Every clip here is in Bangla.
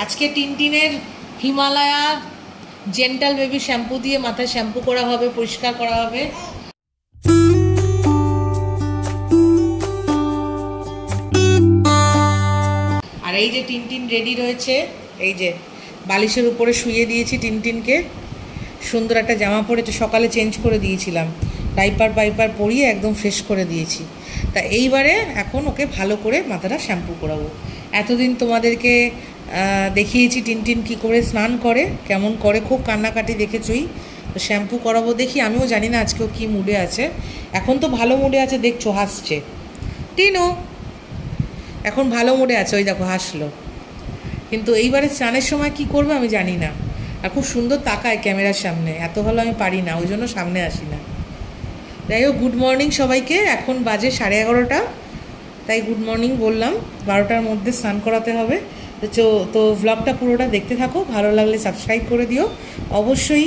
আজকে টিনটিনের হিমালয়া জেন্টাল বেবি শ্যাম্পু দিয়ে মাথায় শ্যাম্পু করা হবে, পরিষ্কার করা হবে। আর এই যে টিনটিন রেডি রয়েছে, এই যে বালিশের উপরে শুইয়ে দিয়েছি টিনটিনকে। সুন্দর একটা জামা পরে তো সকালে চেঞ্জ করে দিয়েছিলাম, ডাইপার পাইপার পরিয়ে একদম ফ্রেশ করে দিয়েছি। তা এইবারে এখন ওকে ভালো করে মাথাটা শ্যাম্পু করাবো। এতদিন তোমাদেরকে দেখিয়েছি টিনটিন কি করে স্নান করে, কেমন করে, খুব কান্নাকাটি দেখেছই। তো শ্যাম্পু করাবো, দেখি, আমিও জানি না আজকেও কী মুডে আছে। এখন তো ভালো মুডে আছে, দেখছো হাসছে টিনু, এখন ভালো মুডে আছে, ওই দেখো হাসলো। কিন্তু এইবারে স্নানের সময় কি করবে আমি জানি না। আর খুব সুন্দর তাকায় ক্যামেরার সামনে, এত ভালো আমি পারি না, ওই জন্য সামনে আসি না। যাই হোক, গুড মর্নিং সবাইকে। এখন বাজে 11:30, তাই গুড মর্নিং বললাম। 12টার মধ্যে স্নান করাতে হবে। তো ভ্লগটা পুরোটা দেখতে থাকো, ভালো লাগলে সাবস্ক্রাইব করে দিও, অবশ্যই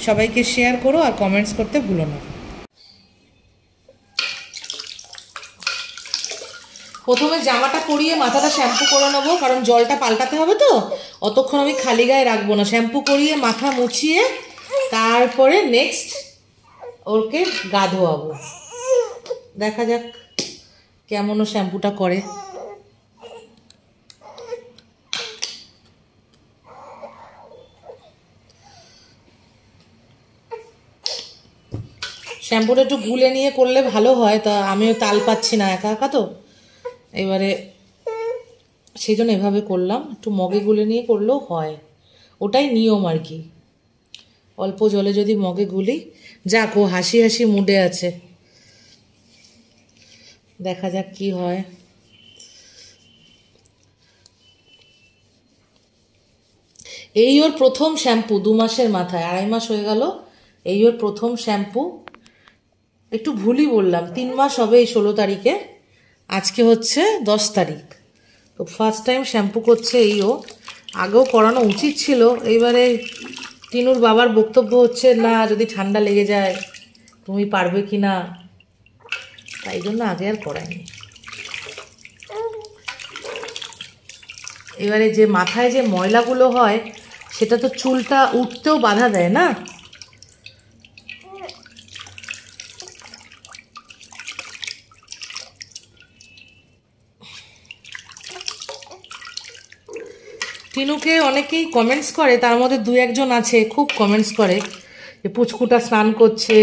সবাইকে শেয়ার করো আর কমেন্টস করতে ভুলো না। প্রথমে জামাটা পরিয়ে মাথাটা শ্যাম্পু করে নেবো, কারণ জলটা পাল্টাতে হবে তো, অতক্ষণ আমি খালি গায়ে রাখবো না। শ্যাম্পু করিয়ে মাথা মুছিয়ে তারপরে নেক্সট ওকে গা ধোয়াবো। দেখা যাক কেমন শ্যাম্পুটা করে। শ্যাম্পুটা একটু গুলে নিয়ে করলে ভালো হয়, তা আমিও তাল পাচ্ছি না একা একা, তো এবারে সেই জন্য এভাবে করলাম। একটু মগে গুলে নিয়ে করলেও হয়, ওটাই নিয়ম আর কি। অল্প জলে যদি মগে গুলি। যাক, ও হাসি হাসি মুডে আছে, দেখা যাক কি হয়। এই ওর প্রথম শ্যাম্পু, 2 মাসের মাথায়, 2.5 মাস হয়ে গেল, এই ওর প্রথম শ্যাম্পু। একটু ভুলই বললাম, 3 মাস হবে এই 16 তারিখে, আজকে হচ্ছে 10 তারিখ। তো ফার্স্ট টাইম শ্যাম্পু করছে এই ও। আগেও করানো উচিত ছিল। এইবারে টিনুর বাবার বক্তব্য হচ্ছে, না যদি ঠান্ডা লেগে যায় তুমি পারবে কি না, তাই জন্য আগে আর করায়নি। এবারে যে মাথায় যে ময়লাগুলো হয়, সেটা তো চুলটা উঠতেও বাধা দেয় না। টিনুকে অনেকেই কমেন্টস করে, তার মধ্যে 2-1 জন আছে খুব কমেন্টস করে যে পুচকুটা স্নান করছে।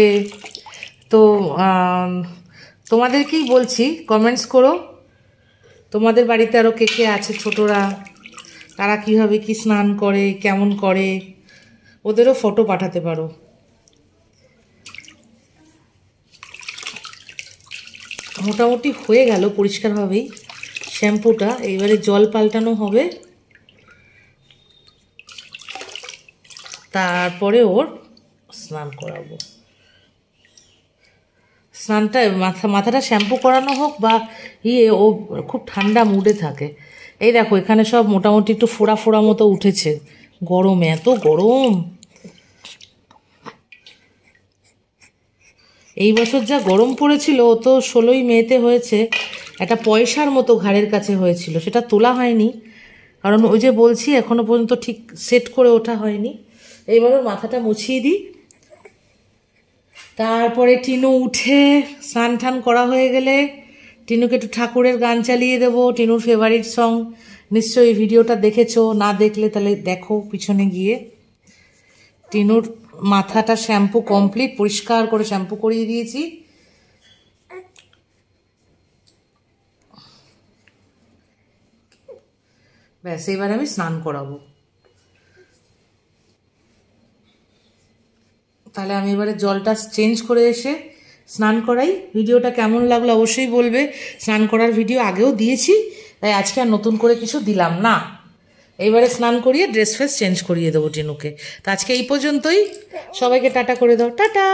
তো তোমাদেরকেই বলছি, কমেন্টস করো, তোমাদের বাড়িতে আরও কে কে আছে ছোটরা, তারা কীভাবে কি স্নান করে, কেমন করে, ওদেরও ফটো পাঠাতে পারো। মোটামুটি হয়ে গেল পরিষ্কারভাবেই শ্যাম্পুটা। এইবারে জল পাল্টানো হবে, তারপরে ওর স্নান করাবো। স্নানটা মাথাটা শ্যাম্পু করানো হোক বা ও খুব ঠান্ডা মুডে থাকে। এই দেখো এখানে সব মোটামুটি একটু ফোড়া ফোড়া মতো উঠেছে, গরমে, এত গরম। এই বছর যা গরম পড়েছিল, ও তো 16ই মেতে হয়েছে, একটা পয়সার মতো ঘাড়ের কাছে হয়েছিল, সেটা তোলা হয়নি, কারণ ওই যে বলছি এখনো পর্যন্ত ঠিক সেট করে ওঠা হয়নি। এইবার ওর মাথাটা মুছিয়ে দিই, তারপরে টিনু উঠে স্নান টান করা হয়ে গেলে টিনুকে একটু ঠাকুরের গান চালিয়ে দেবো, টিনুর ফেভারিট সং। নিশ্চয়ই ভিডিওটা দেখেছো, না দেখলে তাহলে দেখো পিছনে গিয়ে। টিনুর মাথাটা শ্যাম্পু কমপ্লিট, পরিষ্কার করে শ্যাম্পু করিয়ে দিয়েছি। ব্যাস, এবার আমি স্নান করাবো। তাহলে আমি এবারে জলটা চেঞ্জ করে এসে স্নান করাই। ভিডিওটা কেমন লাগলো অবশ্যই বলবে। স্নান করার ভিডিও আগেও দিয়েছি, তাই আজকে আর নতুন করে কিছু দিলাম না। এইবারে স্নান করিয়ে ড্রেস ফ্রেস চেঞ্জ করিয়ে দেবো টিনুকে। তো আজকে এই পর্যন্তই, সবাইকে টাটা করে দাও, টাটা।